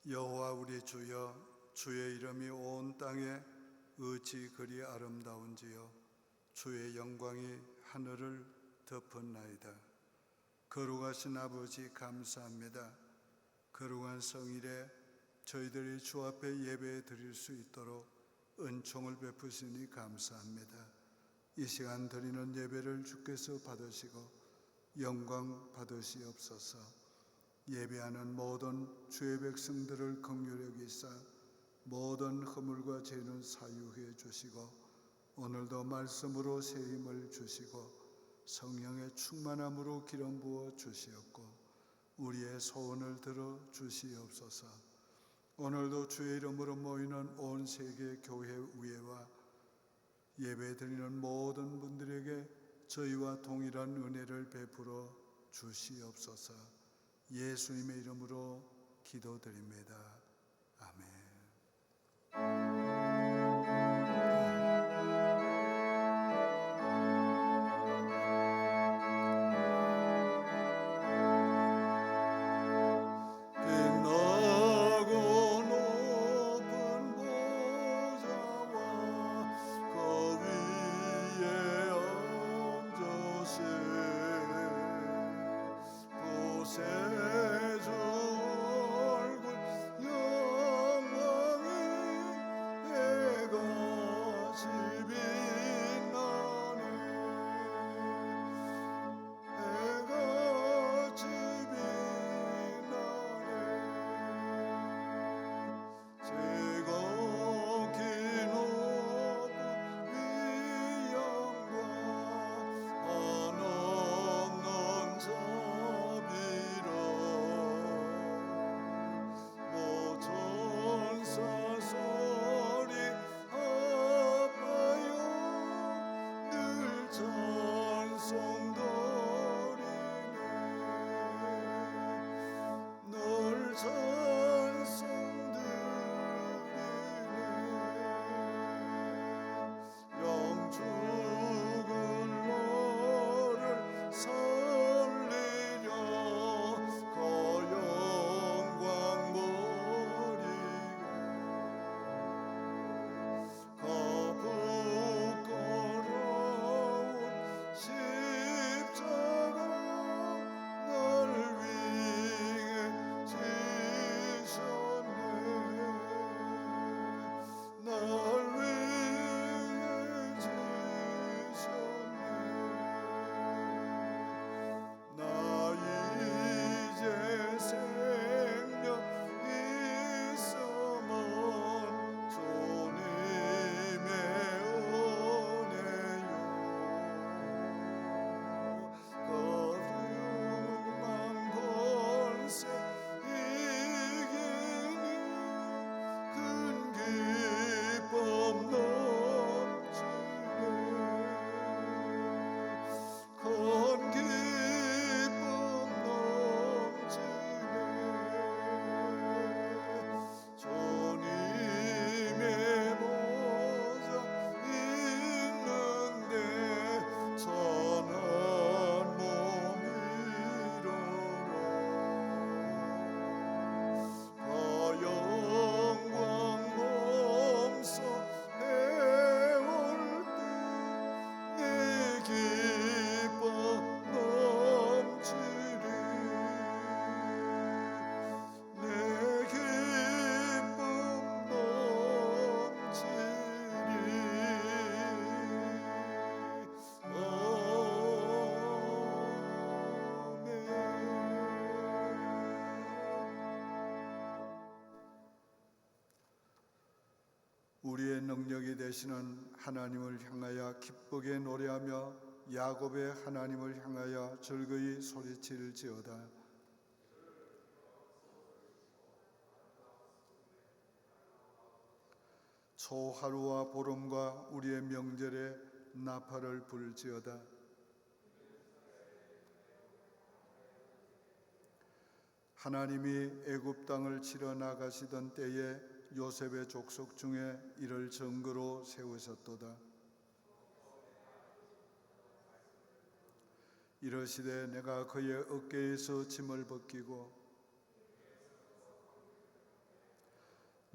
여호와 우리 주여, 주의 이름이 온 땅에 어찌 그리 아름다운지요. 주의 영광이 하늘을 덮었나이다. 거룩하신 아버지 감사합니다. 거룩한 성일에 저희들이 주 앞에 예배 드릴 수 있도록 은총을 베푸시니 감사합니다. 이 시간 드리는 예배를 주께서 받으시고 영광 받으시옵소서. 예배하는 모든 주의 백성들을 긍휼히 여기사 모든 허물과 죄는 사유해 주시고 오늘도 말씀으로 새 힘을 주시고 성령의 충만함으로 기름 부어 주시옵고 우리의 소원을 들어 주시옵소서. 오늘도 주의 이름으로 모이는 온 세계 교회 위에와 예배 드리는 모든 분들에게 저희와 동일한 은혜를 베풀어 주시옵소서. 예수님의 이름으로 기도드립니다. 아멘. 우리의 능력이 되시는 하나님을 향하여 기쁘게 노래하며 야곱의 하나님을 향하여 즐거이 소리칠지어다. 초하루와 보름과 우리의 명절에 나팔을 불지어다. 하나님이 애굽 땅을 치러 나가시던 때에 요셉의 족속 중에 이를 증거로 세우셨도다. 이르시되 내가 그의 어깨에서 짐을 벗기고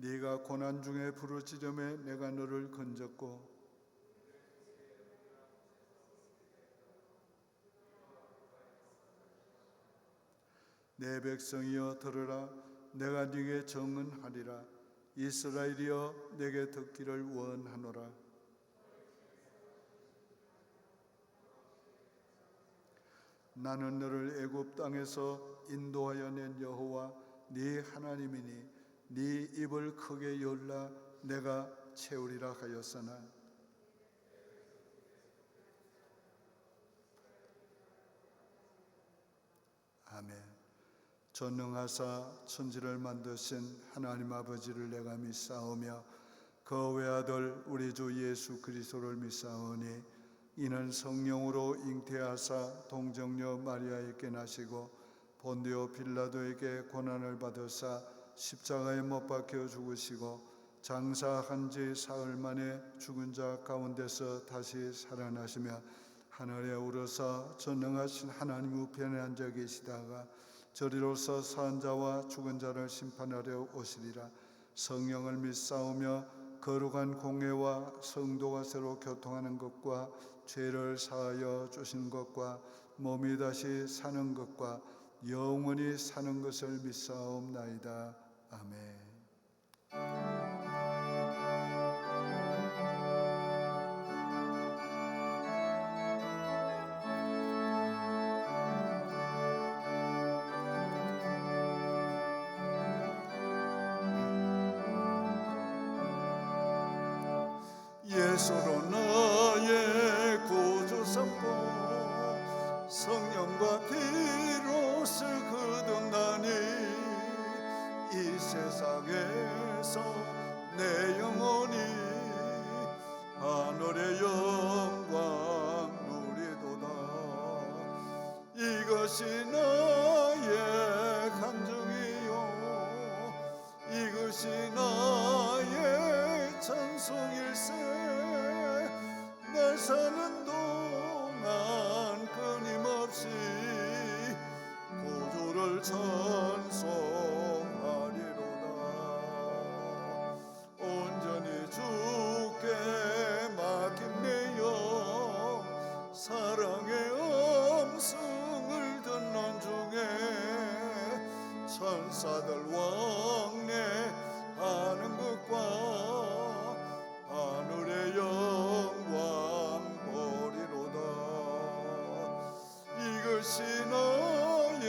네가 고난 중에 부르짖음에 내가 너를 건졌고 내 백성이여 들으라. 내가 네게 정언하리라. 이스라엘이여 내게 듣기를 원하노라. 나는 너를 애굽 땅에서 인도하여 낸 여호와 네 하나님이니 네 입을 크게 열라 내가 채우리라 하였으나 아멘. 전능하사 천지를 만드신 하나님 아버지를 내가 믿사오며 그 외아들 우리 주 예수 그리스도를 믿사오니 이는 성령으로 잉태하사 동정녀 마리아에게 나시고 본디오 빌라도에게 고난을 받으사 십자가에 못 박혀 죽으시고 장사한 지 사흘 만에 죽은 자 가운데서 다시 살아나시며 하늘에 오르사 전능하신 하나님 우편에 앉아 계시다가 저리로서 산 자와 죽은 자를 심판하려 오시리라. 성령을 믿사오며 거룩한 공회와 성도가 서로 교통하는 것과 죄를 사하여 주시는 것과 몸이 다시 사는 것과 영원히 사는 것을 믿사옵나이다. 아멘. 예수로 나의 구주 삼고 성령과 피로써 거듭나니 이 세상에서 내 영혼이 하늘의 영광 누리도다. 이것이 나의 간증이요 이것이 나의 찬송일세. 날 사는 동안 끊임없이 구주를 찬송하리로다. 온전히 주께 맡긴 내 영 사랑의 음성을 듣는 중에 천사들 왕래하는 것과 하늘의 영광 보리로다. 이것이 나의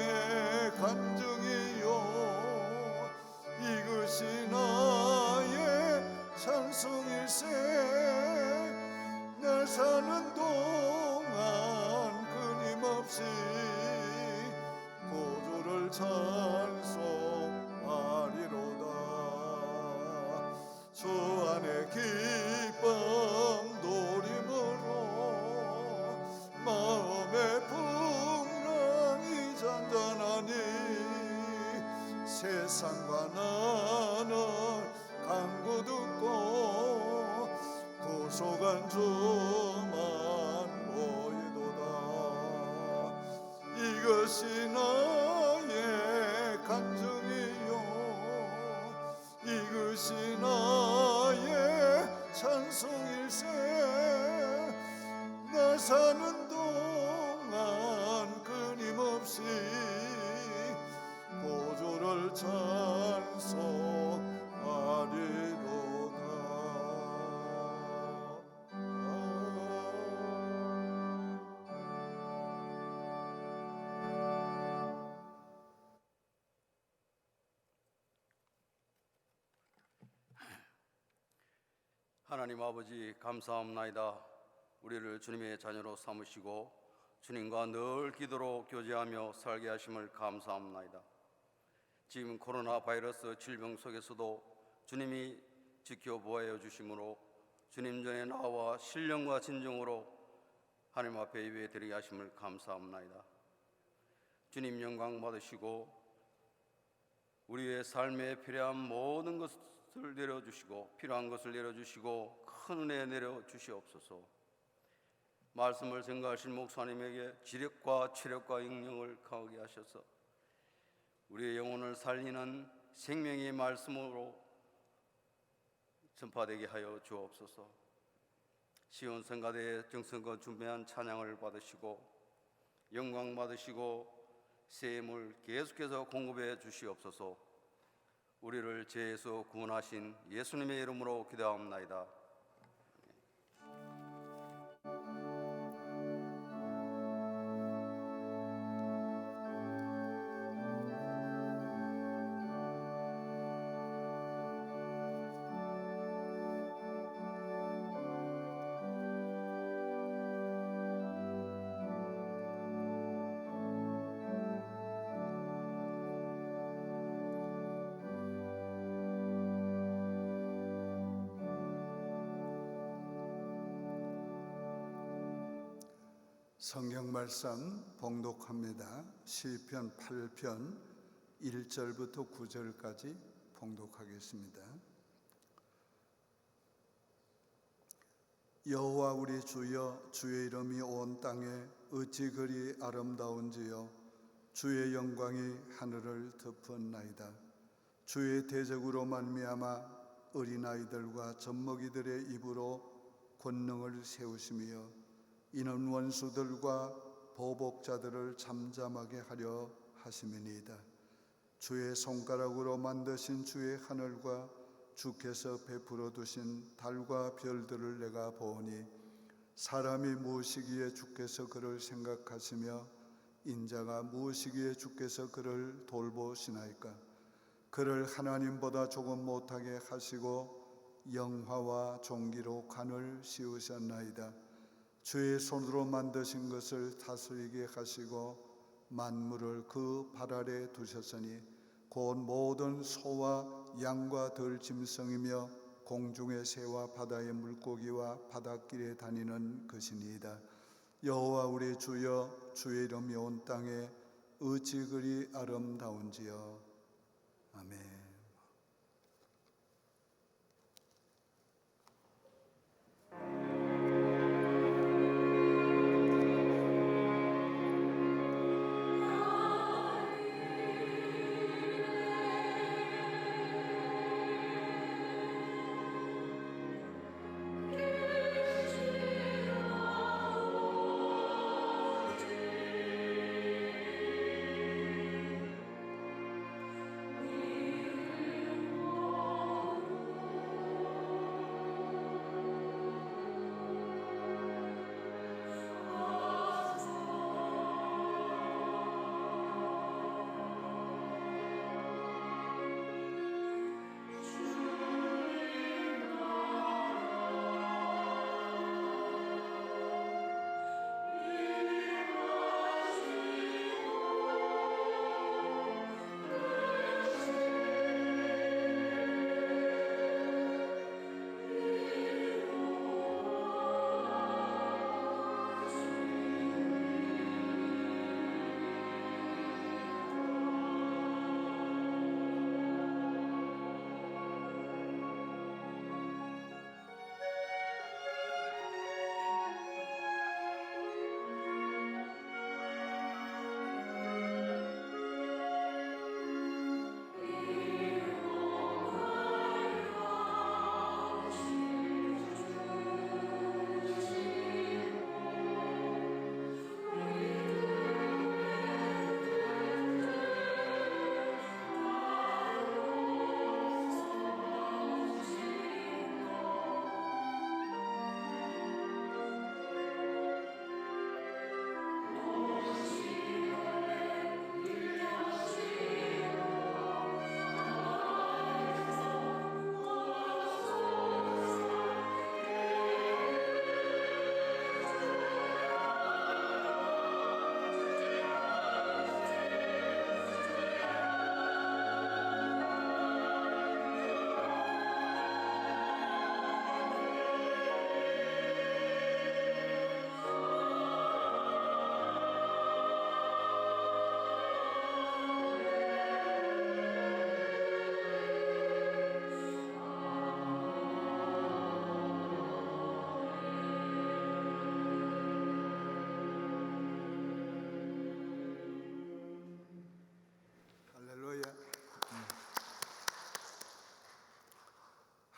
간증이요 이것이 나의 찬송일세. 날 사는 동안 끊임없이 구주를 찬송하리로다. 주 안에 기쁨 노림으로 마음의 풍랑이 잔잔하니 세상과 나는 강구 듣고 구속한 주만 보이도다. 이것이 나의 간증이요 이것이 나의 찬송일세. 날 사는 동안 끊임없이 구주를 찬송하리로다. 하나님 아버지 감사합나이다. 우리를 주님의 자녀로 삼으시고 주님과 늘 기도로 교제하며 살게 하심을 감사합나이다. 지금 코로나 바이러스 질병 속에서도 주님이 지켜보아여 주심으로 주님 전에 나와 신령과 진정으로 하나님 앞에 예배드리게 하심을 감사합나이다. 주님 영광 받으시고 우리의 삶에 필요한 모든 것을 내려주시고 필요한 것을 내려주시고 큰 은혜 내려주시옵소서. 말씀을 증거하신 목사님에게 지력과 체력과 능력을 강하게 하셔서 우리의 영혼을 살리는 생명의 말씀으로 전파되게 하여 주옵소서. 시온 성가대의 정성껏 준비한 찬양을 받으시고 영광 받으시고 세물 계속해서 공급해 주시옵소서. 우리를 죄에서 구원하신 예수님의 이름으로 기도하옵나이다. 성경 말씀 봉독합니다. 시편 8편 1절부터 9절까지 봉독하겠습니다. 여호와 우리 주여, 주의 이름이 온 땅에 어찌 그리 아름다운지요. 주의 영광이 하늘을 덮었나이다. 주의 대적으로 말미암아 어린아이들과 젖먹이들의 입으로 권능을 세우시며 이는 원수들과 보복자들을 잠잠하게 하려 하심이니이다. 주의 손가락으로 만드신 주의 하늘과 주께서 베풀어 두신 달과 별들을 내가 보오니 사람이 무엇이기에 주께서 그를 생각하시며 인자가 무엇이기에 주께서 그를 돌보시나이까. 그를 하나님보다 조금 못하게 하시고 영화와 종기로 관을 씌우셨나이다. 주의 손으로 만드신 것을 다스리게 하시고 만물을 그 발 아래 두셨으니 곧 모든 소와 양과 들짐승이며 공중의 새와 바다의 물고기와 바닷길에 다니는 것이니이다. 여호와 우리 주여, 주의 이름이 온 땅에 어찌 그리 아름다운지요. 아멘.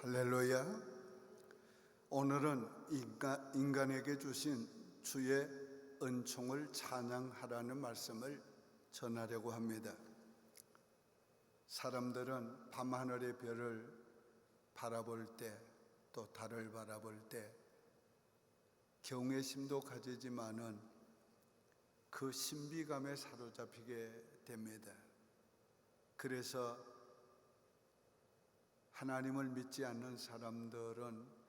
할렐루야. 오늘은 인간에게 주신 주의 은총을 찬양하라는 말씀을 전하려고 합니다. 사람들은 밤하늘의 별을 바라볼 때, 또 달을 바라볼 때 경외심도 가지지만은 그 신비감에 사로잡히게 됩니다. 그래서 하나님을 믿지 않는 사람들은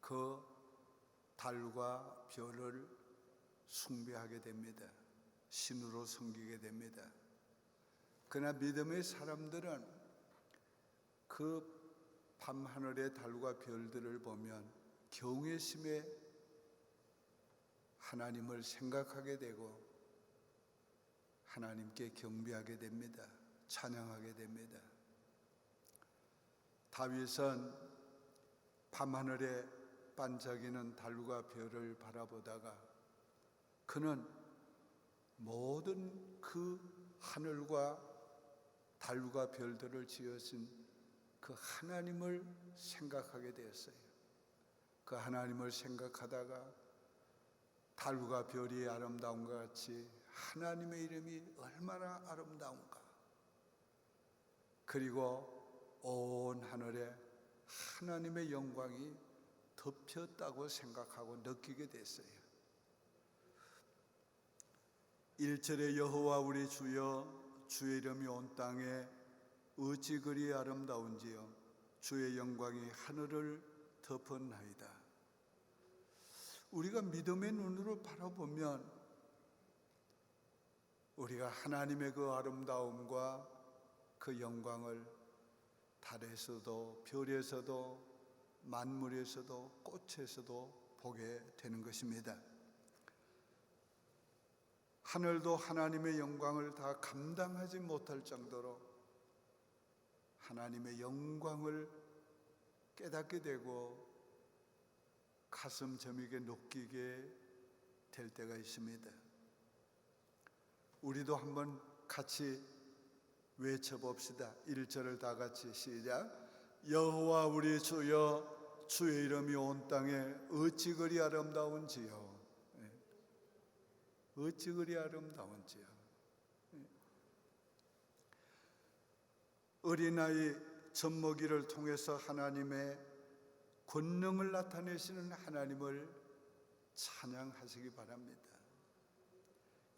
그 달과 별을 숭배하게 됩니다. 신으로 섬기게 됩니다. 그러나 믿음의 사람들은 그 밤하늘의 달과 별들을 보면 경외심에 하나님을 생각하게 되고 하나님께 경배하게 됩니다. 찬양하게 됩니다. 다윗은 밤하늘에 반짝이는 달과 별을 바라보다가 그는 모든 그 하늘과 달과 별들을 지으신 그 하나님을 생각하게 되었어요. 그 하나님을 생각하다가 달과 별이 아름다운 것 같이 하나님의 이름이 얼마나 아름다운가. 그리고 온 하늘에 하나님의 영광이 덮였다고 생각하고 느끼게 됐어요. 1절에 여호와 우리 주여 주의 이름이 온 땅에 어찌 그리 아름다운지요 주의 영광이 하늘을 덮었나이다. 우리가 믿음의 눈으로 바라보면 우리가 하나님의 그 아름다움과 그 영광을 달에서도 별에서도 만물에서도 꽃에서도 보게 되는 것입니다. 하늘도 하나님의 영광을 다 감당하지 못할 정도로 하나님의 영광을 깨닫게 되고 가슴 저미게 느끼게 될 때가 있습니다. 우리도 한번 같이 외쳐봅시다. 1절을 다 같이 시작. 여호와 우리 주여 주의 이름이 온 땅에 어찌 그리 아름다운지요. 어찌 그리 아름다운지요. 어린아이 젖먹이를 통해서 하나님의 권능을 나타내시는 하나님을 찬양하시기 바랍니다.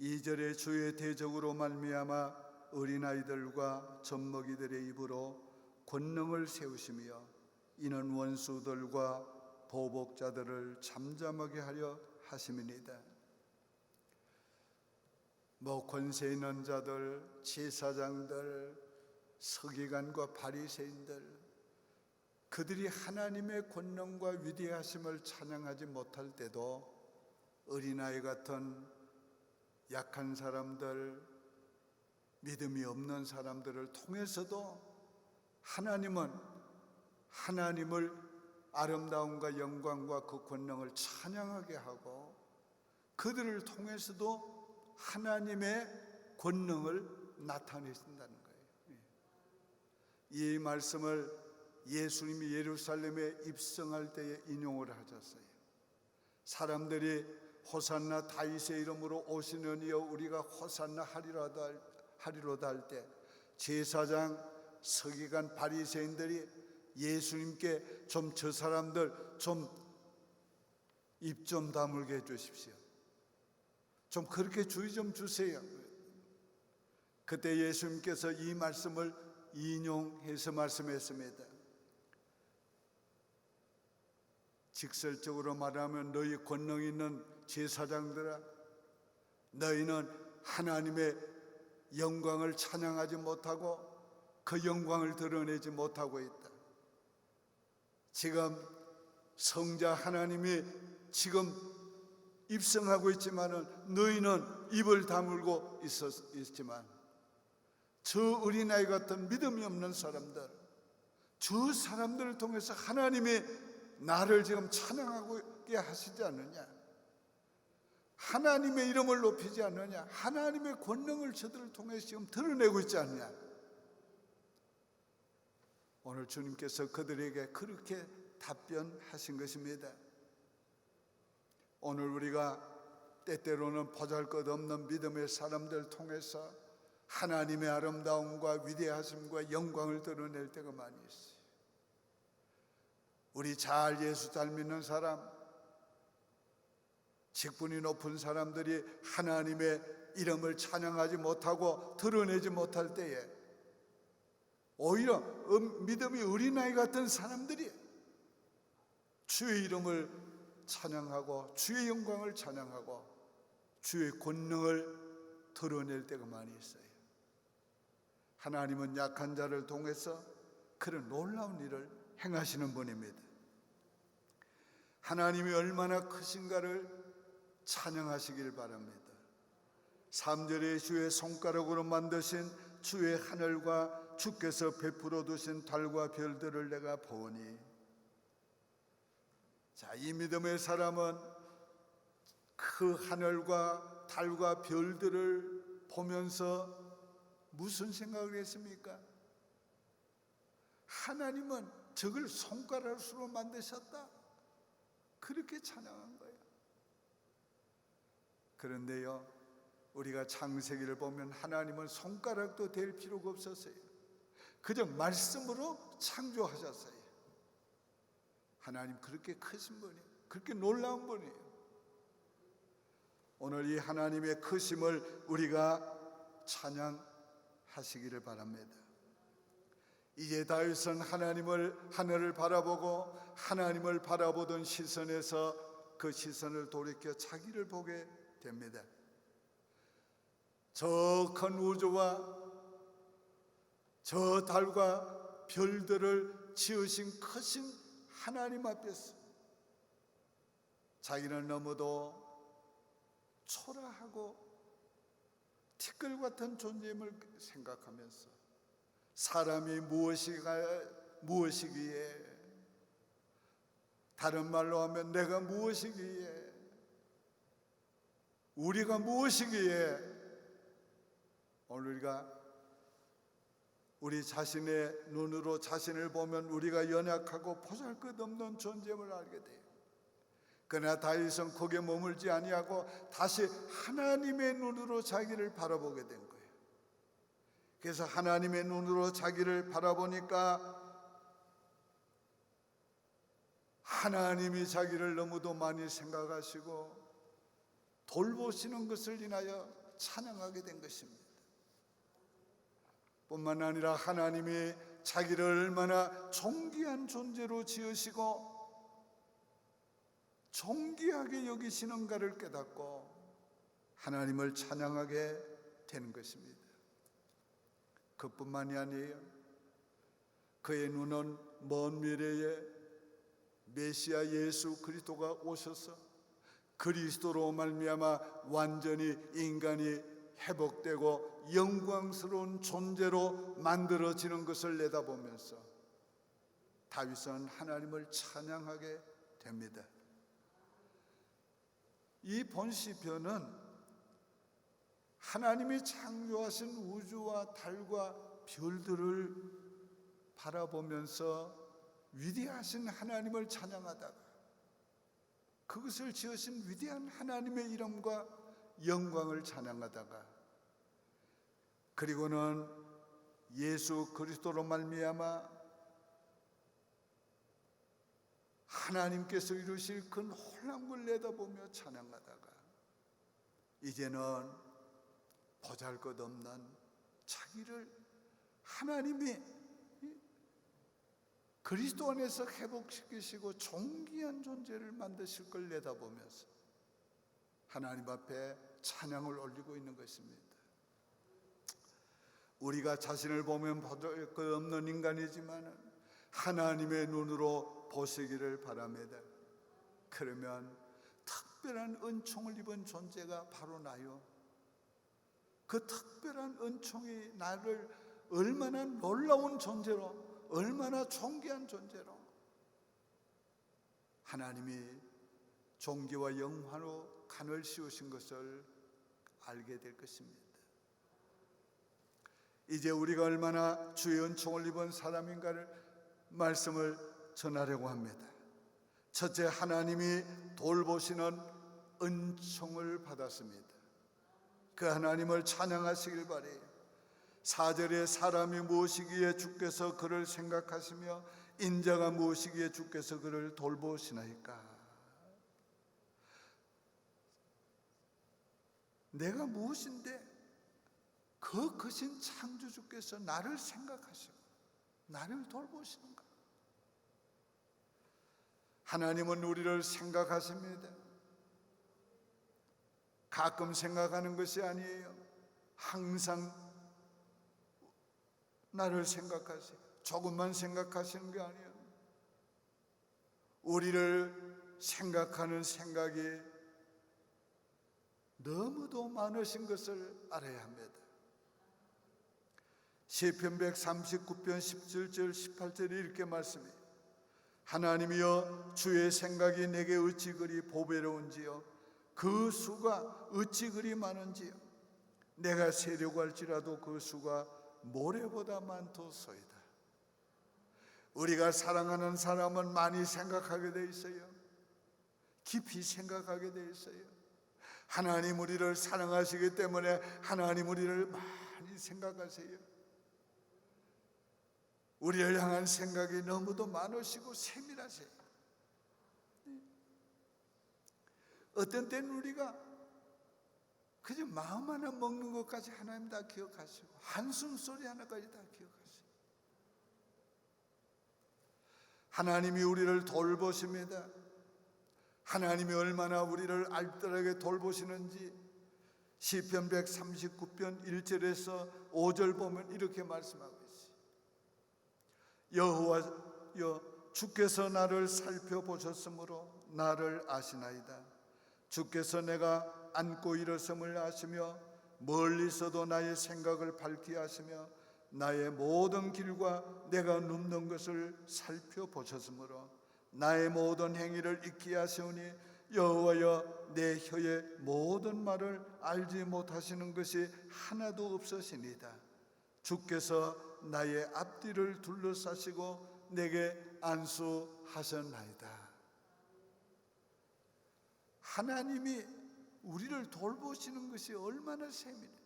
2절에 주의 대적으로 말미암아 어린아이들과 젖먹이들의 입으로 권능을 세우시며 이는 원수들과 보복자들을 잠잠하게 하려 하심이니이다. 권세 있는 자들, 제사장들, 서기관과 바리새인들, 그들이 하나님의 권능과 위대하심을 찬양하지 못할 때도 어린아이 같은 약한 사람들, 믿음이 없는 사람들을 통해서도 하나님은 하나님을 아름다움과 영광과 그 권능을 찬양하게 하고 그들을 통해서도 하나님의 권능을 나타내신다는 거예요. 이 말씀을 예수님이 예루살렘에 입성할 때에 인용을 하셨어요. 사람들이 호산나 다윗의 이름으로 오시는 이여 우리가 호산나 하리로다 할 때 제사장, 서기관, 바리새인들이 예수님께 좀 저 사람들 좀 입 좀 다물게 해주십시오. 좀 그렇게 주의 좀 주세요. 그때 예수님께서 이 말씀을 인용해서 말씀했습니다. 직설적으로 말하면 너희 권능 있는 제사장들아, 너희는 하나님의 영광을 찬양하지 못하고 그 영광을 드러내지 못하고 있다. 지금 성자 하나님이 지금 입성하고 있지만은 너희는 입을 다물고 있지만 저 어린아이 같은 믿음이 없는 사람들, 저 사람들을 통해서 하나님이 나를 지금 찬양하게 하시지 않느냐, 하나님의 이름을 높이지 않느냐, 하나님의 권능을 저들을 통해서 지금 드러내고 있지 않느냐. 오늘 주님께서 그들에게 그렇게 답변하신 것입니다. 오늘 우리가 때때로는 보잘것없는 믿음의 사람들 통해서 하나님의 아름다움과 위대하심과 영광을 드러낼 때가 많이 있어요. 우리 예수 잘 믿는 사람, 직분이 높은 사람들이 하나님의 이름을 찬양하지 못하고 드러내지 못할 때에 오히려 믿음이 어린아이 같은 사람들이 주의 이름을 찬양하고 주의 영광을 찬양하고 주의 권능을 드러낼 때가 많이 있어요. 하나님은 약한 자를 통해서 그런 놀라운 일을 행하시는 분입니다. 하나님이 얼마나 크신가를 찬양하시길 바랍니다. 3절에 주의 손가락으로 만드신 주의 하늘과 주께서 베풀어 두신 달과 별들을 내가 보니. 자, 이 믿음의 사람은 그 하늘과 달과 별들을 보면서 무슨 생각을 했습니까? 하나님은 저걸 손가락으로 만드셨다. 그렇게 찬양한 거예요. 그런데요, 우리가 창세기를 보면 하나님은 손가락도 될 필요가 없었어요. 그저 말씀으로 창조하셨어요. 하나님 그렇게 크신 분이에요. 그렇게 놀라운 분이에요. 오늘 이 하나님의 크심을 우리가 찬양하시기를 바랍니다. 이제 다윗은 하늘을 바라보고 하나님을 바라보던 시선에서 그 시선을 돌이켜 자기를 보게 됩니다. 저 큰 우주와 저 달과 별들을 지으신 크신 하나님 앞에서 자기는 너무도 초라하고 티끌 같은 존재임을 생각하면서 사람이 무엇이기에, 다른 말로 하면 내가 무엇이기에, 우리가 무엇이기에, 오늘 우리 자신의 눈으로 자신을 보면 우리가 연약하고 보잘것없는 존재임을 알게 돼요. 그러나 다윗은 거기에 머물지 아니하고 다시 하나님의 눈으로 자기를 바라보게 된 거예요. 그래서 하나님의 눈으로 자기를 바라보니까 하나님이 자기를 너무도 많이 생각하시고 돌보시는 것을 인하여 찬양하게 된 것입니다. 뿐만 아니라 하나님이 자기를 얼마나 존귀한 존재로 지으시고 존귀하게 여기시는가를 깨닫고 하나님을 찬양하게 되는 것입니다. 그뿐만이 아니에요. 그의 눈은 먼 미래에 메시아 예수 그리스도가 오셔서 그리스도로 말미암아 완전히 인간이 회복되고 영광스러운 존재로 만들어지는 것을 내다보면서 다윗은 하나님을 찬양하게 됩니다. 이 본시편은 하나님이 창조하신 우주와 달과 별들을 바라보면서 위대하신 하나님을 찬양하다가 그것을 지으신 위대한 하나님의 이름과 영광을 찬양하다가 그리고는 예수 그리스도로 말미암아 하나님께서 이루실 그 놀라운 걸 내다보며 찬양하다가 이제는 보잘것없는 자기를 하나님이 그리스도 안에서 회복시키시고 존귀한 존재를 만드실 걸 내다보면서 하나님 앞에 찬양을 올리고 있는 것입니다. 우리가 자신을 보면 보잘것없는 인간이지만 하나님의 눈으로 보시기를 바랍니다. 그러면 특별한 은총을 입은 존재가 바로 나요. 그 특별한 은총이 나를 얼마나 놀라운 존재로, 얼마나 존귀한 존재로 하나님이 존귀와 영화로 간을 씌우신 것을 알게 될 것입니다. 이제 우리가 얼마나 주의 은총을 입은 사람인가를 말씀을 전하려고 합니다. 첫째, 하나님이 돌보시는 은총을 받았습니다. 그 하나님을 찬양하시길 바래요. 4절에 사람이 무엇이기에 주께서 그를 생각하시며 인자가 무엇이기에 주께서 그를 돌보시나이까. 내가 무엇인데 그 크신 창조주께서 나를 생각하시고 나를 돌보시는가? 하나님은 우리를 생각하십니다. 가끔 생각하는 것이 아니에요. 항상 나를 생각하세요. 조금만 생각하시는 게 아니에요. 우리를 생각하는 생각이 너무도 많으신 것을 알아야 합니다. 시편 139편 17절 18절에 이렇게 말씀해요. 하나님이여, 주의 생각이 내게 어찌 그리 보배로운지요, 그 수가 어찌 그리 많은지요. 내가 세려고 할지라도 그 수가 모래보다 많도소이다. 우리가 사랑하는 사람은 많이 생각하게 돼 있어요. 깊이 생각하게 돼 있어요. 하나님 우리를 사랑하시기 때문에 하나님 우리를 많이 생각하세요. 우리를 향한 생각이 너무도 많으시고 세밀하세요. 어떤 때는 우리가 그저 마음 하나 먹는 것까지 하나님 다 기억하시고 한숨 소리 하나까지 다 기억하시고, 하나님이 우리를 돌보십니다. 하나님이 얼마나 우리를 알뜰하게 돌보시는지 시편 139편 1절에서 5절 보면 이렇게 말씀하고 있어요. 여호와여, 주께서 나를 살펴보셨으므로 나를 아시나이다. 주께서 내가 앉고 일어섬을 아시며 멀리서도 나의 생각을 밝게 하시며 나의 모든 길과 내가 눕는 것을 살펴보셨으므로 나의 모든 행위를 잊게 하시오니 여호와여, 내 혀의 모든 말을 알지 못하시는 것이 하나도 없으시니이다. 주께서 나의 앞뒤를 둘러싸시고 내게 안수하셨나이다. 하나님이 우리를 돌보시는 것이 얼마나 세밀해요.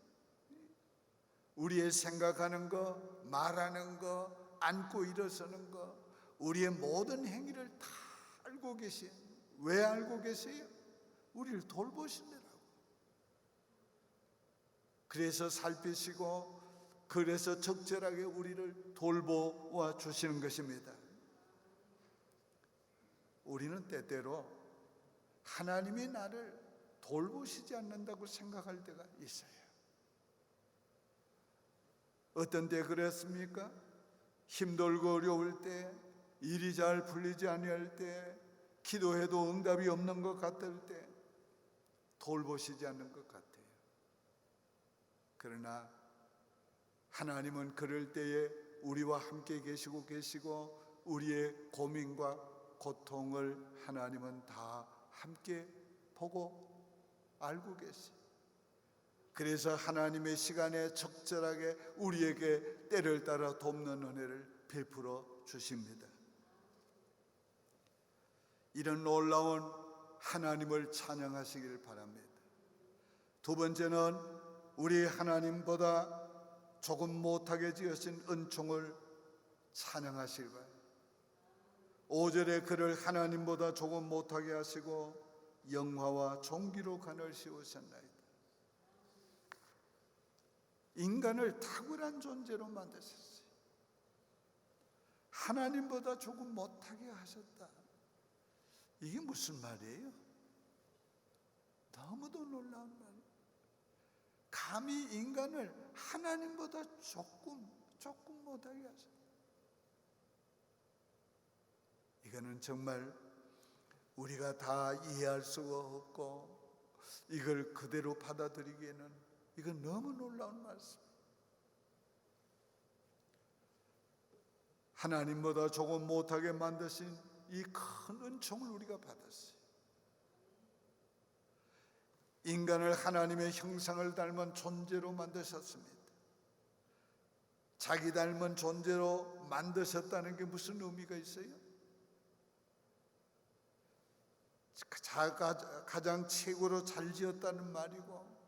우리의 생각하는 거, 말하는 거, 앉고 일어서는 거, 우리의 모든 행위를 다 알고 계세요. 왜 알고 계세요? 우리를 돌보시느라고. 그래서 살피시고 그래서 적절하게 우리를 돌보아 주시는 것입니다. 우리는 때때로 하나님이 나를 돌보시지 않는다고 생각할 때가 있어요. 어떤 때 그랬습니까? 힘들고 어려울 때, 일이 잘 풀리지 아니할 때, 기도해도 응답이 없는 것 같을 때 돌보시지 않는 것 같아요. 그러나 하나님은 그럴 때에 우리와 함께 계시고 우리의 고민과 고통을 하나님은 다 함께 보고 알고 계세요. 그래서 하나님의 시간에 적절하게 우리에게 때를 따라 돕는 은혜를 베풀어 주십니다. 이런 놀라운 하나님을 찬양하시길 바랍니다. 두 번째는 우리 하나님보다 조금 못하게 지으신 은총을 찬양하시길 바랍니다. 5절에 그를 하나님보다 조금 못하게 하시고 영화와 존귀로 관을 씌우셨나이다. 인간을 탁월한 존재로 만드셨어요. 하나님보다 조금 못하게 하셨다. 이게 무슨 말이에요? 너무도 놀라운 말이에요. 감히 인간을 하나님보다 조금 못하게 하셨다. 이거는 정말 우리가 다 이해할 수가 없고 이걸 그대로 받아들이기에는 이건 너무 놀라운 말씀. 하나님보다 조금 못하게 만드신 이 큰 은총을 우리가 받았어요. 인간을 하나님의 형상을 닮은 존재로 만드셨습니다. 자기 닮은 존재로 만드셨다는 게 무슨 의미가 있어요? 가장 최고로 잘 지었다는 말이고,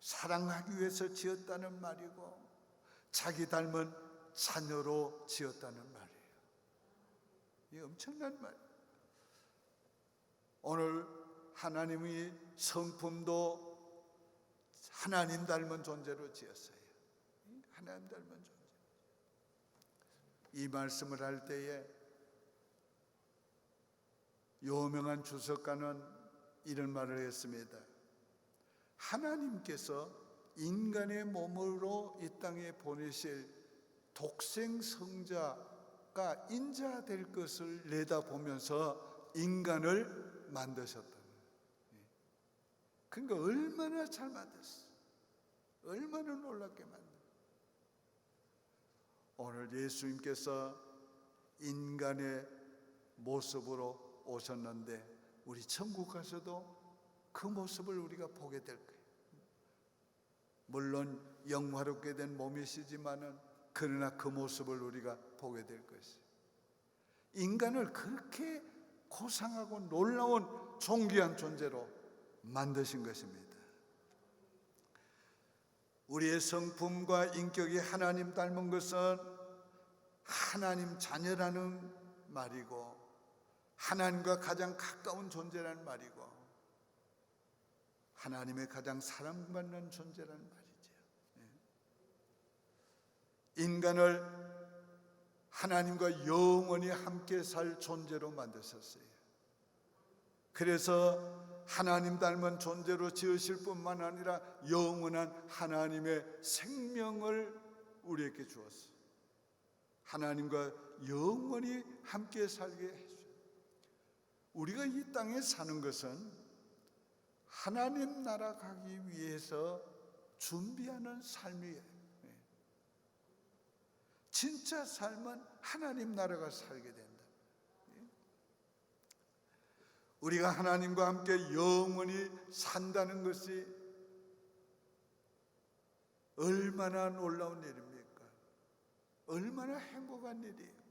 사랑하기 위해서 지었다는 말이고, 자기 닮은 자녀로 지었다는 말이에요. 이 엄청난 말이에요. 오늘 하나님이 성품도 하나님 닮은 존재로 지었어요. 하나님 닮은 존재. 이 말씀을 할 때에 유명한 주석가는 이런 말을 했습니다. 하나님께서 인간의 몸으로 이 땅에 보내실 독생 성자가 인자될 것을 내다보면서 인간을 만드셨다. 그러니까 얼마나 잘 만들었어. 얼마나 놀랍게 만들었어. 오늘 예수님께서 인간의 모습으로 오셨는데 우리 천국 가서도 그 모습을 우리가 보게 될 거예요. 물론 영화롭게 된 몸이시지만은 그러나 그 모습을 우리가 보게 될 것이에요. 인간을 그렇게 고상하고 놀라운 존귀한 존재로 만드신 것입니다. 우리의 성품과 인격이 하나님 닮은 것은 하나님 자녀라는 말이고, 하나님과 가장 가까운 존재라는 말이고, 하나님의 가장 사랑받는 존재라는 말이죠. 인간을 하나님과 영원히 함께 살 존재로 만드셨어요. 그래서 하나님 닮은 존재로 지으실 뿐만 아니라 영원한 하나님의 생명을 우리에게 주었어요. 하나님과 영원히 함께 살게 해주셨어요. 우리가 이 땅에 사는 것은 하나님 나라 가기 위해서 준비하는 삶이에요. 진짜 삶은 하나님 나라가 살게 된다. 우리가 하나님과 함께 영원히 산다는 것이 얼마나 놀라운 일입니까? 얼마나 행복한 일이에요.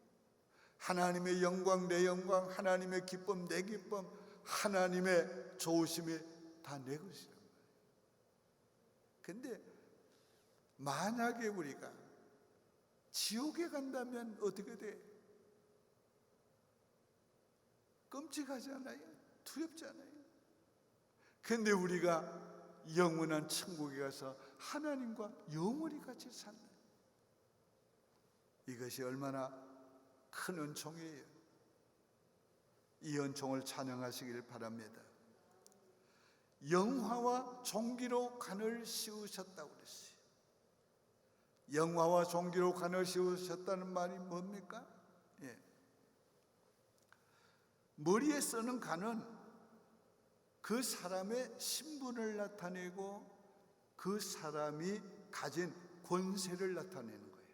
하나님의 영광 내 영광, 하나님의 기쁨 내 기쁨, 하나님의 좋으심이 다 내 것이란 말이에요. 근데 만약에 우리가 지옥에 간다면 어떻게 돼? 끔찍하잖아요. 두렵잖아요. 근데 우리가 영원한 천국에 가서 하나님과 영원히 같이 산다. 이것이 얼마나 큰 은총이에요. 이 은총을 찬양하시길 바랍니다. 영화와 종기로 관을 씌우셨다고 그랬어요. 영화와 종기로 관을 씌우셨다는 말이 뭡니까? 머리에 쓰는 관은 그 사람의 신분을 나타내고 그 사람이 가진 권세를 나타내는 거예요.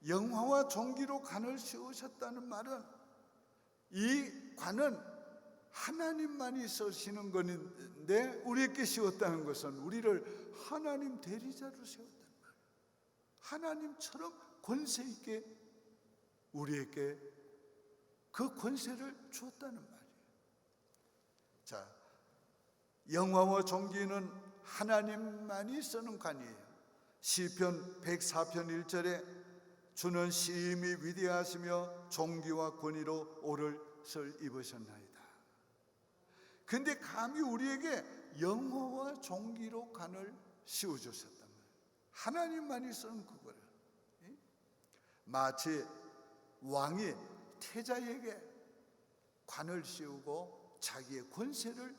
영화와 종기로 관을 씌우셨다는 말은 이 관은 하나님만이 쓰시는 것인데 우리에게 씌웠다는 것은 우리를 하나님 대리자로 세웠다는 말이에요. 하나님처럼 권세 있게 우리에게 그 권세를 주었다는 말이에요. 자, 영화와 종기는 하나님만이 쓰는 관이에요. 시편 104편 1절에 주는 심히 위대하시며 종기와 권위로 옷을 입으셨나이다. 근데 감히 우리에게 영화와 종기로 관을 씌워주셨단 말이에요. 하나님만이 쓰는 그거를. 마치 왕이 태자에게 관을 씌우고 자기의 권세를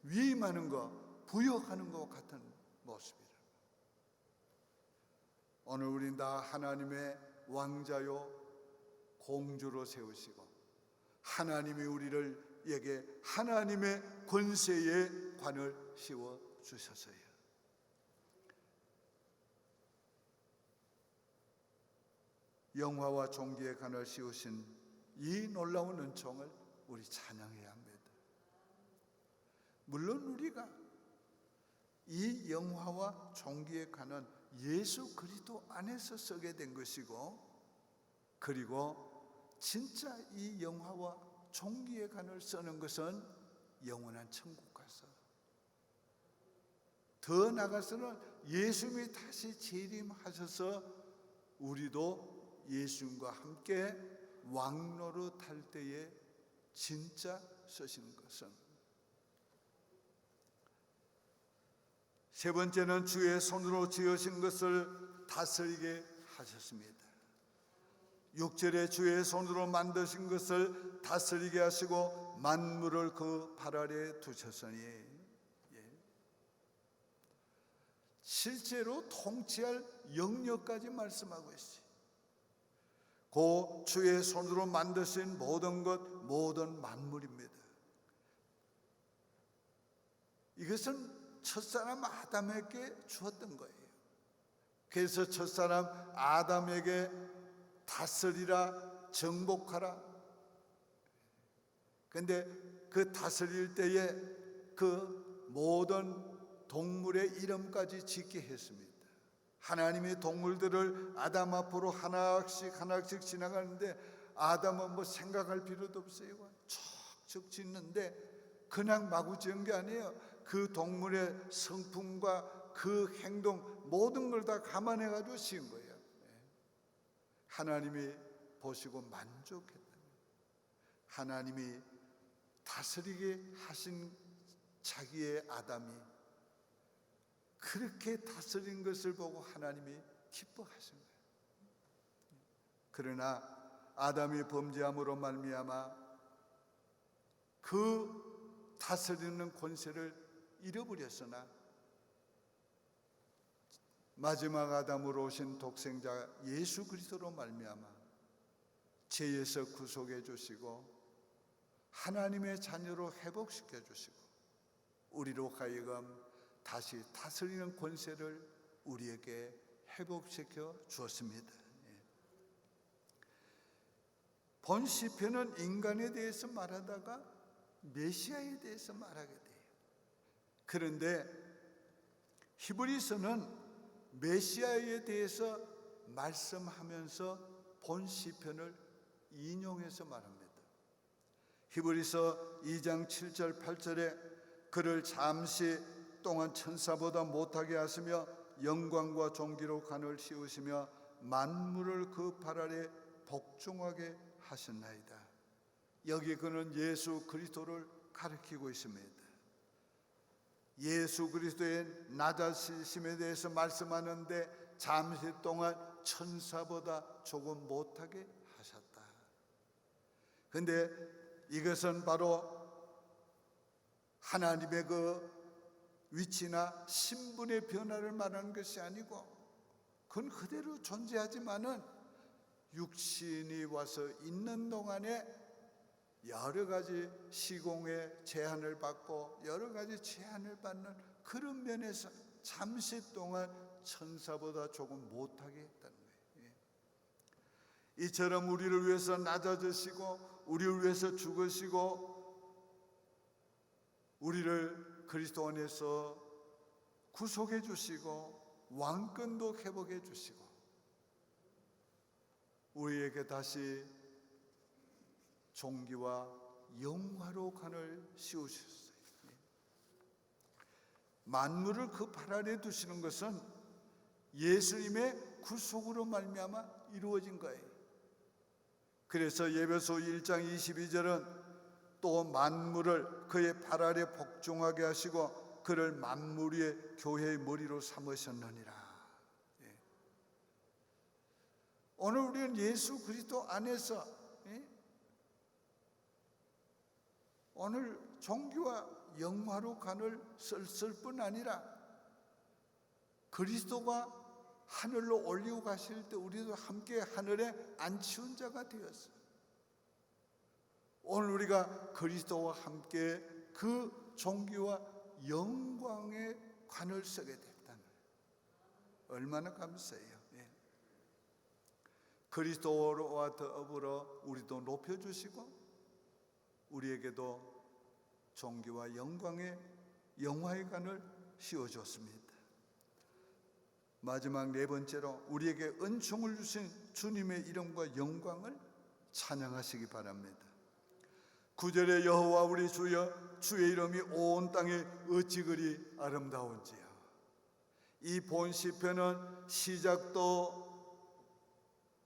위임하는 것, 부여하는 것 같은 모습이라. 오늘 우린 다 하나님의 왕자요 공주로 세우시고 하나님이 우리에게 하나님의 권세의 관을 씌워 주셨어요. 영화와 종기의 관을 씌우신 이 놀라운 은총을 우리 찬양해야 합니다. 물론 우리가 이 영화와 종기의 관은 예수 그리스도 안에서 쓰게 된 것이고, 그리고 진짜 이 영화와 종기의 간을 쓰는 것은 영원한 천국 가서, 더 나아가서는 예수님이 다시 재림하셔서 우리도 예수님과 함께 왕노로 탈 때에 진짜 쓰시는 것은, 세 번째는 주의 손으로 지으신 것을 다스리게 하셨습니다. 6절에 주의 손으로 만드신 것을 다스리게 하시고 만물을 그 발 아래 두셨으니, 실제로 통치할 영역까지 말씀하고 있어요. 그 주의 손으로 만드신 모든 것, 모든 만물입니다. 이것은 첫사람 아담에게 주었던 거예요. 그래서 첫사람 아담에게 다스리라, 정복하라. 그런데 그 다스릴 때에 그 모든 동물의 이름까지 짓게 했습니다. 하나님이 동물들을 아담 앞으로 하나씩 지나가는데 아담은 뭐 생각할 필요도 없어요. 척척 짓는데 그냥 마구 지은 게 아니에요. 그 동물의 성품과 그 행동 모든 걸 다 감안해가지고 지은 거예요. 하나님이 보시고 만족했다. 하나님이 다스리게 하신 자기의 아담이 그렇게 다스린 것을 보고 하나님이 기뻐하신 거예요. 그러나 아담이 범죄함으로 말미암아 그 다스리는 권세를 잃어버렸으나 마지막 아담으로 오신 독생자 예수 그리스도로 말미암아 죄에서 구속해 주시고 하나님의 자녀로 회복시켜 주시고 우리로 하여금 다시 다스리는 권세를 우리에게 회복시켜 주었습니다. 본 시편은 인간에 대해서 말하다가 메시아에 대해서 말하게 돼요. 그런데 히브리서는 메시아에 대해서 말씀하면서 본 시편을 인용해서 말합니다. 히브리서 2장 7절 8절에 그를 잠시 동안 천사보다 못하게 하시며 영광과 존귀로 간을 씌우시며 만물을 그 발 아래 복종하게 하셨나이다. 여기 그는 예수 그리스도를 가리키고 있습니다. 예수 그리스도의 낮아지심에 대해서 말씀하는데 잠시 동안 천사보다 조금 못하게 하셨다. 그런데 이것은 바로 하나님의 그 위치나 신분의 변화를 말하는 것이 아니고 그건 그대로 존재하지만은 육신이 와서 있는 동안에 여러 가지 시공의 제한을 받고 여러 가지 제한을 받는 그런 면에서 잠시 동안 천사보다 조금 못하게 했다는 거예요. 이처럼 우리를 위해서 낮아지시고 우리를 위해서 죽으시고 우리를 그리스도 안에서 구속해 주시고 왕권도 회복해 주시고 우리에게 다시 존귀와 영화로 간을 씌우셨어요. 만물을 그 발 아래 두시는 것은 예수님의 구속으로 말미암아 이루어진 거예요. 그래서 예배소 1장 22절은 또 만물을 그의 발 아래 복종하게 하시고 그를 만물 위의 교회의 머리로 삼으셨느니라. 오늘 우리는 예수 그리스도 안에서 오늘 존귀와 영화로 간을 쓸 뿐 아니라 그리스도가 하늘로 올리고 가실 때 우리도 함께 하늘에 앉히운 자가 되었어요. 오늘 우리가 그리스도와 함께 그 존귀와 영광의 관을 쓰게 됐다는 거예요. 얼마나 감사해요. 그리스도와 더불어 우리도 높여주시고 우리에게도 존귀와 영광의 영화의 관을 씌워줬습니다. 마지막 네 번째로 우리에게 은총을 주신 주님의 이름과 영광을 찬양하시기 바랍니다. 9절에 여호와 우리 주여 주의 이름이 온 땅에 어찌 그리 아름다운지요. 이 본 시편은 시작도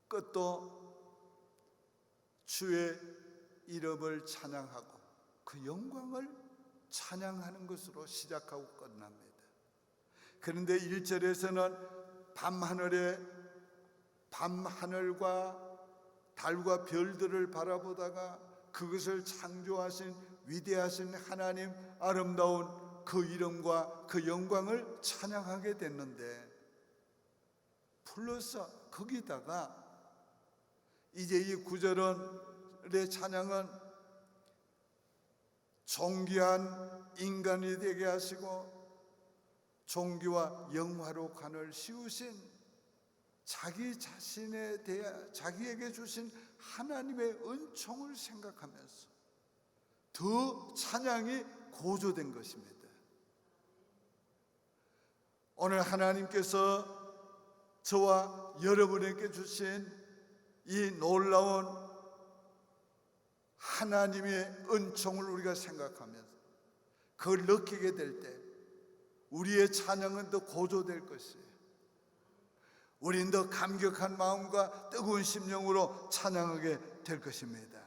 끝도 주의 이름을 찬양하고 그 영광을 찬양하는 것으로 시작하고 끝납니다. 그런데 1절에서는 밤하늘과 달과 별들을 바라보다가 그것을 창조하신 위대하신 하나님 아름다운 그 이름과 그 영광을 찬양하게 됐는데, 플러스 거기다가 이제 이 9절의 찬양은 존귀한 인간이 되게 하시고 존귀와 영화로 관을 씌우신 자기 자신에 대해 자기에게 주신 하나님의 은총을 생각하면서 더 찬양이 고조된 것입니다. 오늘 하나님께서 저와 여러분에게 주신 이 놀라운 하나님의 은총을 우리가 생각하면서 그걸 느끼게 될 때 우리의 찬양은 더 고조될 것이에요. 우리는 더 감격한 마음과 뜨거운 심령으로 찬양하게 될 것입니다.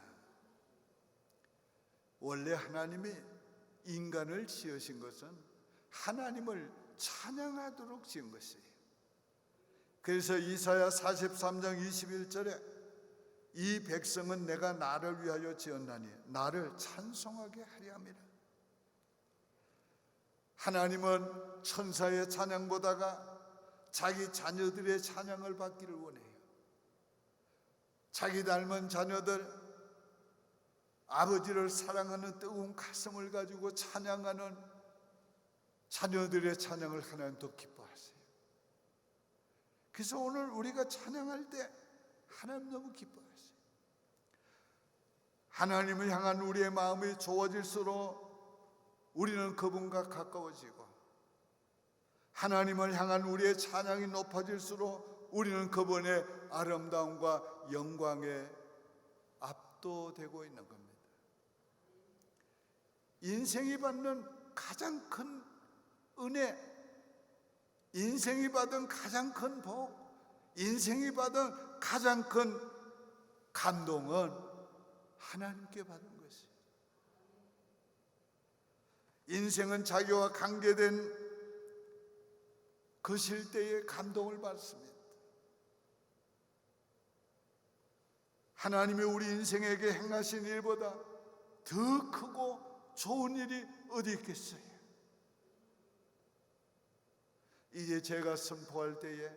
원래 하나님이 인간을 지으신 것은 하나님을 찬양하도록 지은 것이에요. 그래서 이사야 43장 21절에 이 백성은 내가 나를 위하여 지었나니 나를 찬송하게 하리 함이라. 하나님은 천사의 찬양보다가 자기 자녀들의 찬양을 받기를 원해요. 자기 닮은 자녀들, 아버지를 사랑하는 뜨거운 가슴을 가지고 찬양하는 자녀들의 찬양을 하나님 더 기뻐하세요. 그래서 오늘 우리가 찬양할 때 하나님 너무 기뻐하세요. 하나님을 향한 우리의 마음이 좋아질수록 우리는 그분과 가까워지고, 하나님을 향한 우리의 찬양이 높아질수록 우리는 그분의 아름다움과 영광에 압도되고 있는 겁니다. 인생이 받는 가장 큰 은혜, 인생이 받은 가장 큰 복, 인생이 받은 가장 큰 감동은 하나님께 받은 것이에요. 인생은 자기와 관계된 그 실때에 감동을 받습니다. 하나님이 우리 인생에게 행하신 일보다 더 크고 좋은 일이 어디 있겠어요? 이제 제가 선포할 때에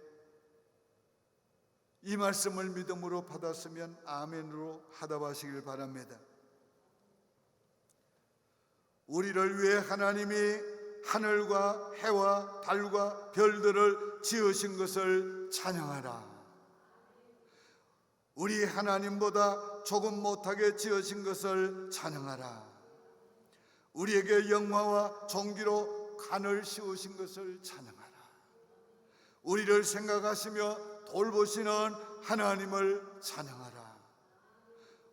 이 말씀을 믿음으로 받았으면 아멘으로 하답하시길 바랍니다. 우리를 위해 하나님이 하늘과 해와 달과 별들을 지으신 것을 찬양하라. 우리 하나님보다 조금 못하게 지으신 것을 찬양하라. 우리에게 영화와 존귀로 간을 씌우신 것을 찬양하라. 우리를 생각하시며 돌보시는 하나님을 찬양하라.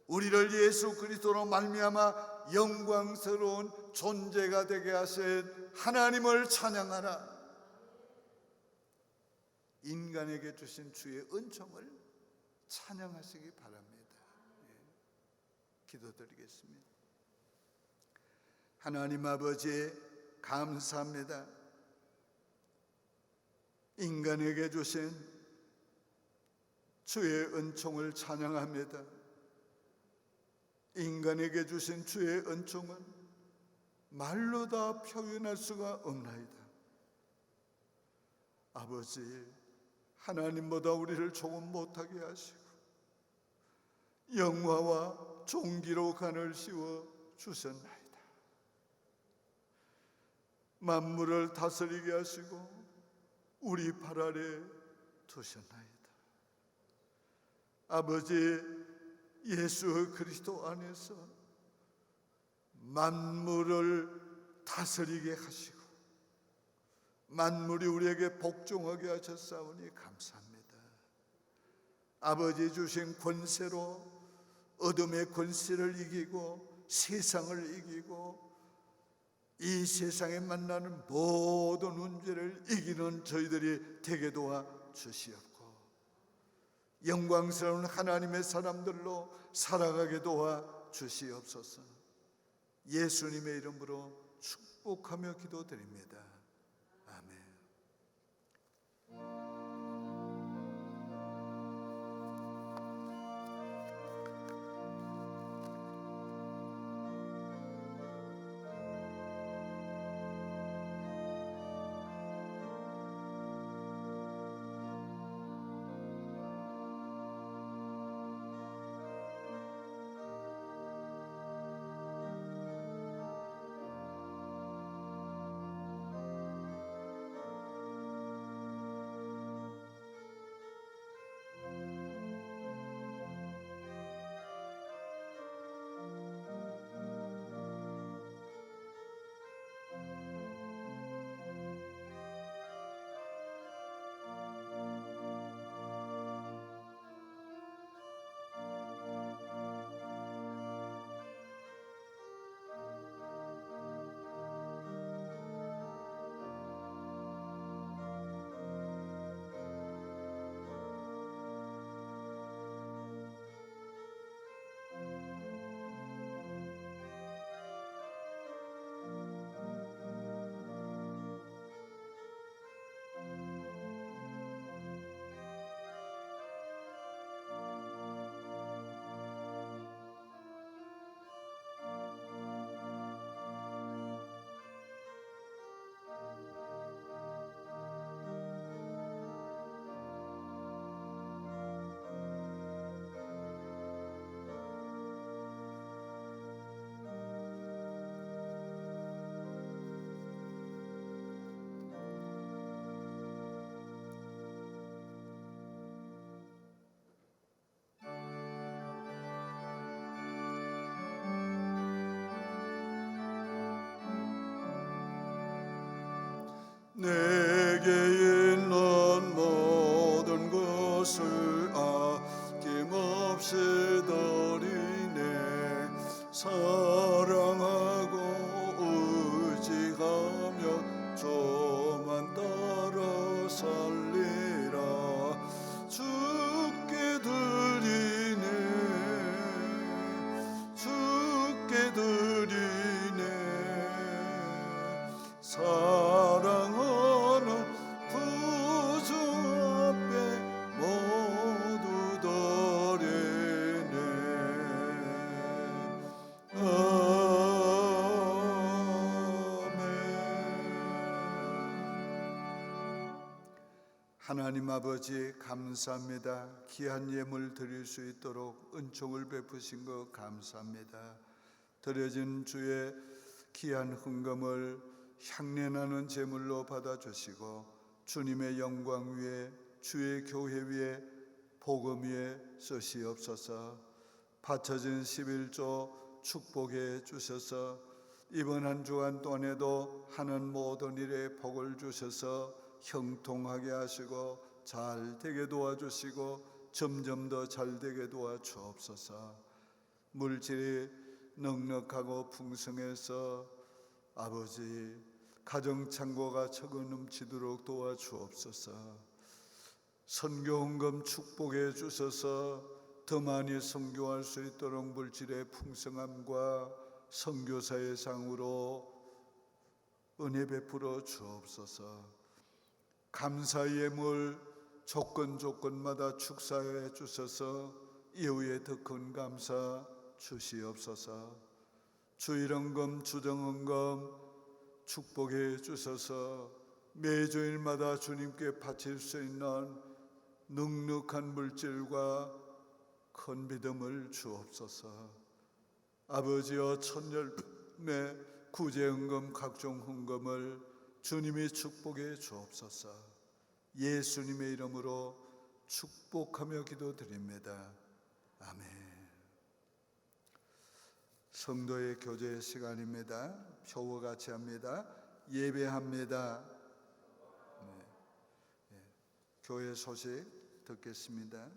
우리를 예수 그리스도로 말미암아 영광스러운 존재가 되게 하신 하나님을 찬양하라. 인간에게 주신 주의 은총을 찬양하시기 바랍니다. 기도드리겠습니다. 하나님 아버지, 감사합니다. 인간에게 주신 주의 은총을 찬양합니다. 인간에게 주신 주의 은총은 말로 다 표현할 수가 없나이다. 아버지, 하나님보다 우리를 조금 못하게 하시고 영화와 존귀로 간을 씌워 주셨나이다. 만물을 다스리게 하시고 우리 발 아래 두셨나이다. 아버지, 예수 그리스도 안에서 만물을 다스리게 하시고 만물이 우리에게 복종하게 하셨사오니 감사합니다. 아버지 주신 권세로 어둠의 권세를 이기고 세상을 이기고 이 세상에 만나는 모든 문제를 이기는 저희들이 되게 도와 주시옵고, 영광스러운 하나님의 사람들로 살아가게 도와 주시옵소서. 예수님의 이름으로 축복하며 기도드립니다. 아멘. 내게 있는 모든 것을 아낌없이 드리네. 사랑하고 의지하며 주만 따라 살리라. 주께 드리네, 주께 드리네. 사랑하는 구주 앞에 모두 드리네. 아멘. 하나님 아버지, 감사합니다. 귀한 예물 드릴 수 있도록 은총을 베푸신 것 감사합니다. 드려진 주의 귀한 헌금을 향내나는 제물로 받아주시고 주님의 영광 위에, 주의 교회 위에, 복음 위에 쓰시옵소서. 바쳐진 11조 축복해 주셔서 이번 한 주간 동안에도 하는 모든 일에 복을 주셔서 형통하게 하시고 잘 되게 도와주시고 점점 더 잘 되게 도와주옵소서. 물질이 넉넉하고 풍성해서 아버지 가정창고가 적은 넘치도록 도와주옵소서. 선교헌금 축복해 주셔서 더 많이 선교할 수 있도록 물질의 풍성함과 선교사의 상으로 은혜 베풀어 주옵소서. 감사의 예물 조건마다 축사해 주셔서 이후에 더 큰 감사 주시옵소서. 주일헌금, 주정헌금 축복해 주셔서 매주일마다 주님께 바칠 수 있는 넉넉한 물질과 큰 믿음을 주옵소서. 아버지여, 천열매 구제헌금 각종 헌금을 주님이 축복해 주옵소서. 예수님의 이름으로 축복하며 기도드립니다. 아멘. 성도의 교제 시간입니다. 표와 같이 합니다. 예배합니다. 교회 소식 듣겠습니다.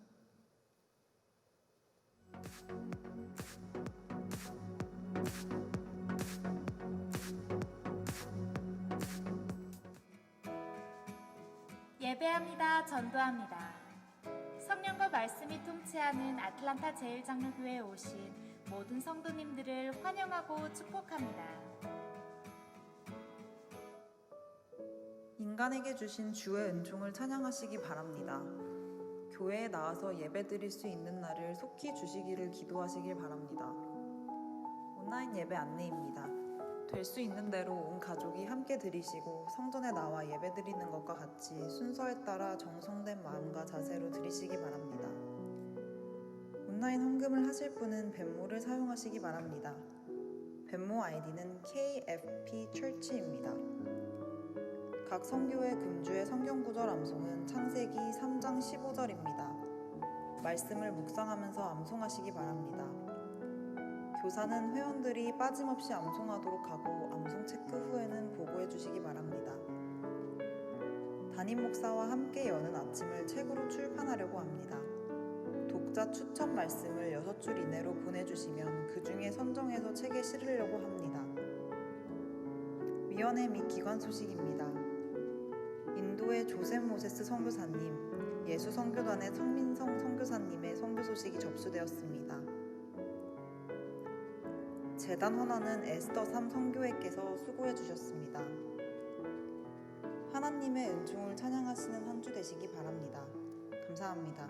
예배합니다. 전도합니다. 성령과 말씀이 통치하는 아틀란타 제일장로교회에 오신 모든 성도님들을 환영하고 축복합니다. 인간에게 주신 주의 은총을 찬양하시기 바랍니다. 교회에 나와서 예배드릴 수 있는 날을 속히 주시기를 기도하시길 바랍니다. 온라인 예배 안내입니다. 될 수 있는 대로 온 가족이 함께 드리시고 성전에 나와 예배드리는 것과 같이 순서에 따라 정성된 마음과 자세로 드리시기 바랍니다. 온라인 헌금을 하실 분은 벤모를 사용하시기 바랍니다. 벤모 아이디는 KFPChurch입니다. 각 선교회 금주의 성경구절 암송은 창세기 3장 15절입니다. 말씀을 묵상하면서 암송하시기 바랍니다. 교사는 회원들이 빠짐없이 암송하도록 하고 암송 체크 후에는 보고해 주시기 바랍니다. 담임 목사와 함께 여는 아침을 책으로 출판하려고 합니다. 독자 추천 말씀을 6줄 이내로 보내주시면 그 중에 선정해서 책에 실으려고 합니다. 위원회 및 기관 소식입니다. 인도의 조셉 모세스 선교사님, 예수선교단의 성민성 선교사님의 선교 소식이 접수되었습니다. 재단 헌화는 에스더 3 선교회께서 수고해 주셨습니다. 하나님의 은총을 찬양하시는 한 주 되시기 바랍니다. 감사합니다.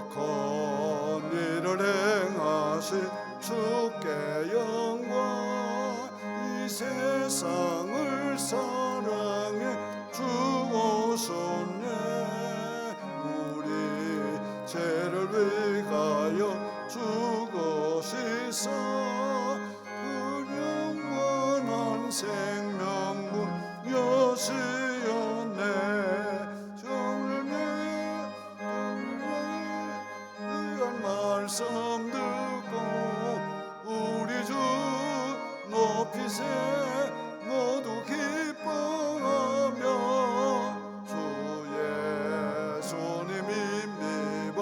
거룩한 일을 행하신 주께 영광. 이 세상을 사랑해 주 오셨네. 우리 죄를 위하여 죽으시사 그 영원한 생명문 여시었네. 말씀 듣고 우리 주 높이세 모두 기뻐하며 주 예수님이 믿어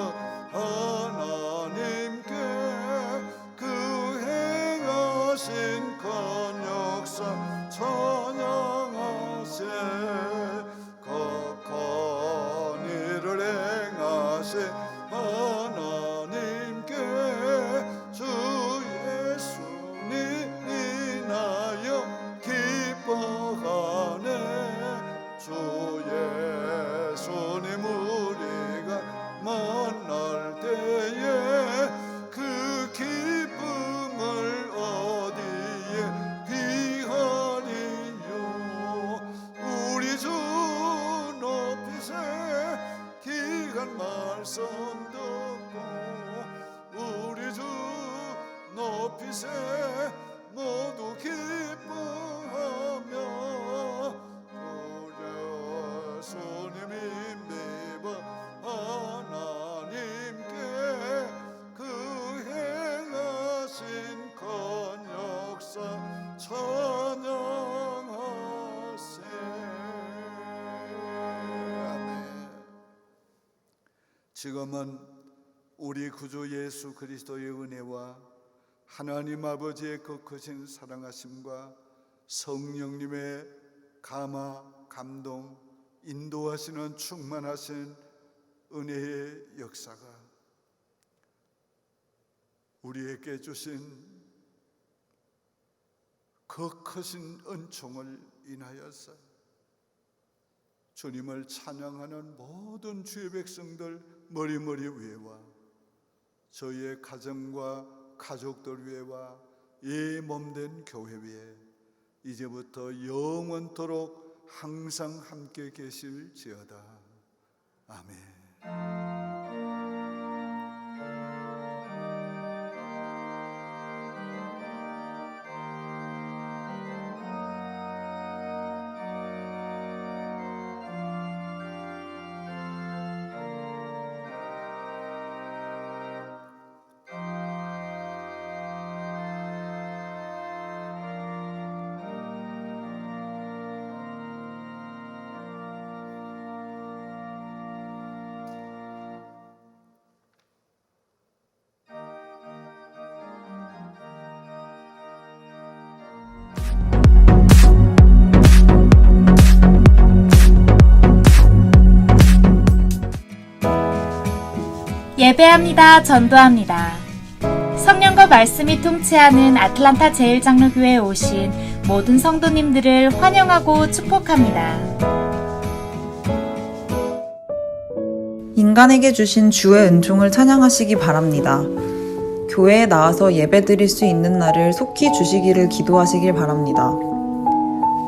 하나님께 그 행하신 큰 역사 찬양하세. 거룩한 일을 행하신 하나님께 주 예수님 인하여 기뻐하네. 주 예수님 우리가 만날 때에 그 기쁨을 어디에 비하리요. 우리 주 높이세 귀한 말씀 듣고 우리 주 높이세 모두 기뻐하며 주 예수님이 믿어 하나님께 그 행하신 큰 역사 찬양하세. 아멘. 지금은 우리 구주 예수 그리스도의 은혜와 하나님 아버지의 그 크신 사랑하심과 성령님의 감화, 감동, 인도하시는 충만하신 은혜의 역사가 우리에게 주신 그 크신 은총을 인하여서 주님을 찬양하는 모든 주의 백성들 머리머리 위에와 저희의 가정과 가족들 위에와 이 몸된 교회 위에 이제부터 영원토록 항상 함께 계실지어다. 아멘. 예배합니다. 전도합니다. 성령과 말씀이 통치하는 아틀란타 제일장로교회에 오신 모든 성도님들을 환영하고 축복합니다. 인간에게 주신 주의 은총을 찬양하시기 바랍니다. 교회에 나와서 예배드릴 수 있는 날을 속히 주시기를 기도하시길 바랍니다.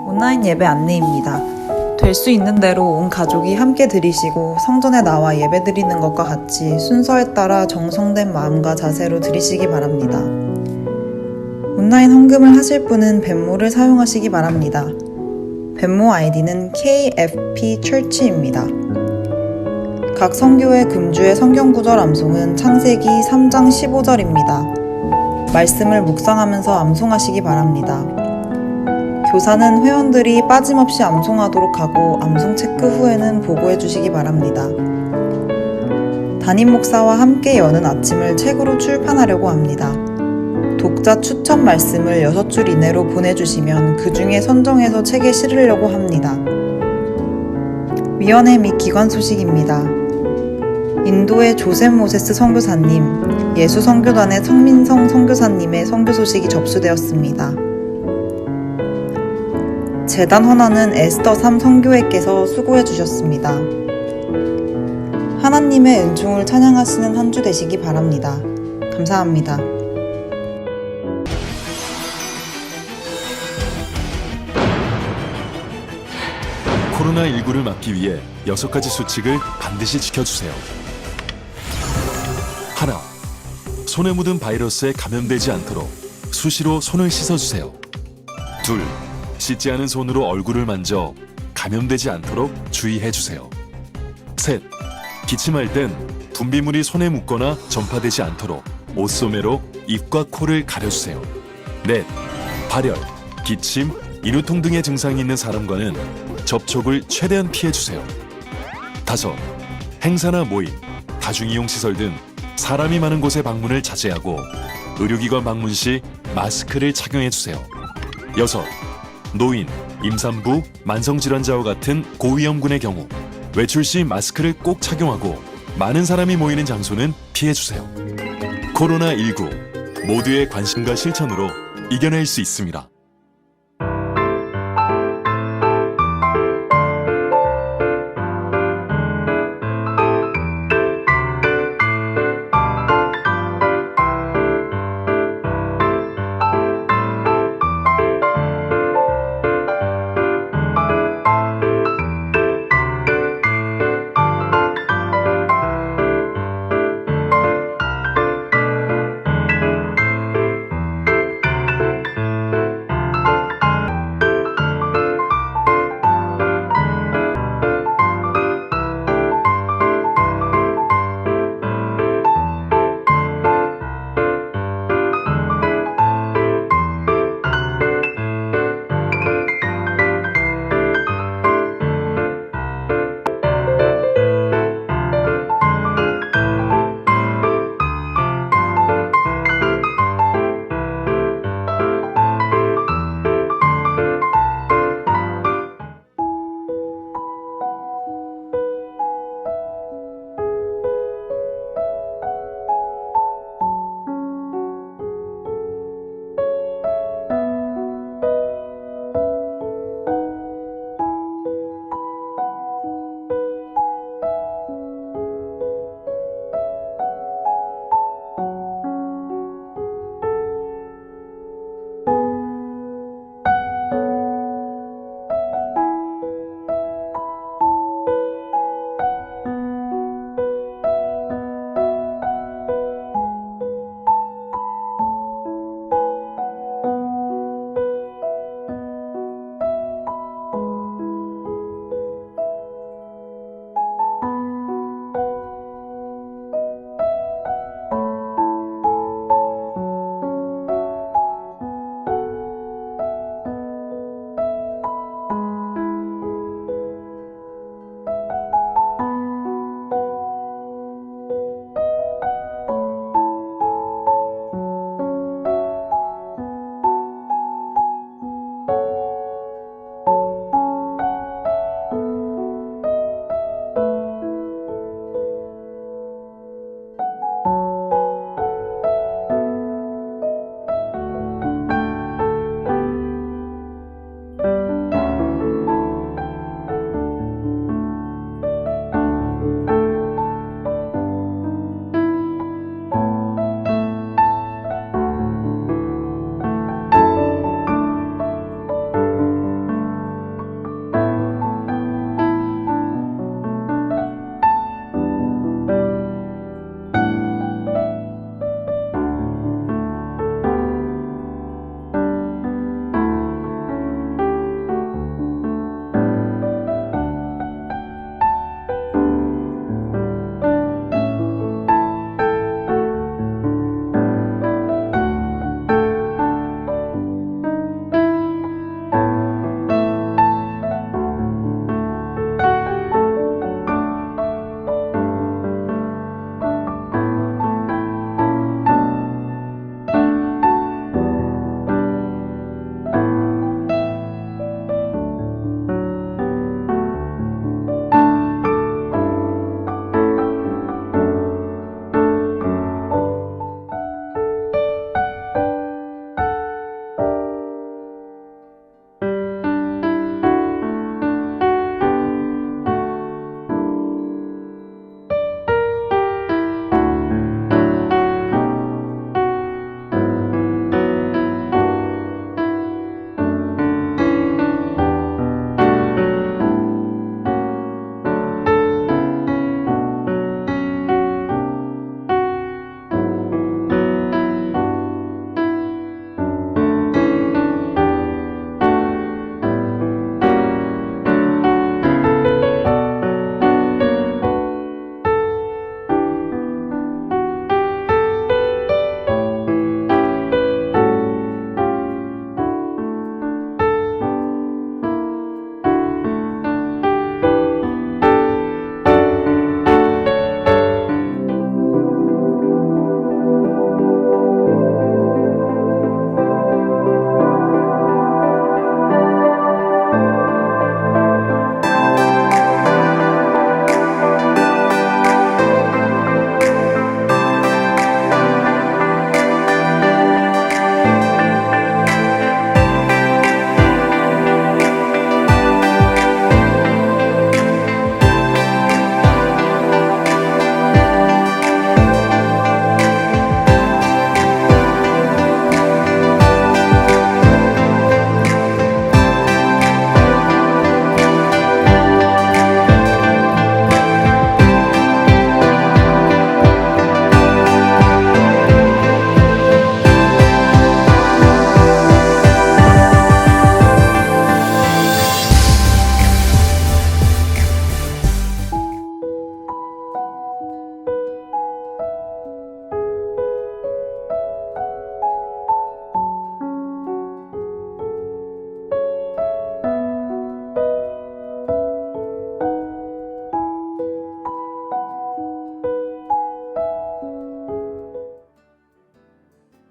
온라인 예배 안내입니다. 될 수 있는 대로 온 가족이 함께 드리시고 성전에 나와 예배드리는 것과 같이 순서에 따라 정성된 마음과 자세로 드리시기 바랍니다. 온라인 헌금을 하실 분은 벤모를 사용하시기 바랍니다. 벤모 아이디는 KFPChurch입니다. 각 선교회 금주의 성경구절 암송은 창세기 3장 15절입니다. 말씀을 묵상하면서 암송하시기 바랍니다. 교사는 회원들이 빠짐없이 암송하도록 하고 암송 체크 후에는 보고해 주시기 바랍니다. 담임 목사와 함께 여는 아침을 책으로 출판하려고 합니다. 독자 추천 말씀을 6줄 이내로 보내주시면 그 중에 선정해서 책에 실으려고 합니다. 위원회 및 기관 소식입니다. 인도의 조셉 모세스 선교사님, 예수선교단의 성민성 선교사님의 선교 소식이 접수되었습니다. 재단 헌화는 에스더 3 선교회께서 수고해 주셨습니다. 하나님의 은총을 찬양하시는 한 주 되시기 바랍니다. 감사합니다. 코로나19를 막기 위해 6가지 수칙을 반드시 지켜주세요. 하나, 손에 묻은 바이러스에 감염되지 않도록 수시로 손을 씻어주세요. 둘, 씻지 않은 손으로 얼굴을 만져 감염되지 않도록 주의해주세요. 셋, 기침할 땐 분비물이 손에 묻거나 전파되지 않도록 옷소매로 입과 코를 가려주세요. 넷, 발열, 기침, 인후통 등의 증상이 있는 사람과는 접촉을 최대한 피해주세요. 다섯, 행사나 모임, 다중이용시설 등 사람이 많은 곳에 방문을 자제하고 의료기관 방문 시 마스크를 착용해주세요. 여섯, 노인, 임산부, 만성질환자와 같은 고위험군의 경우 외출 시 마스크를 꼭 착용하고 많은 사람이 모이는 장소는 피해주세요. 코로나19 모두의 관심과 실천으로 이겨낼 수 있습니다.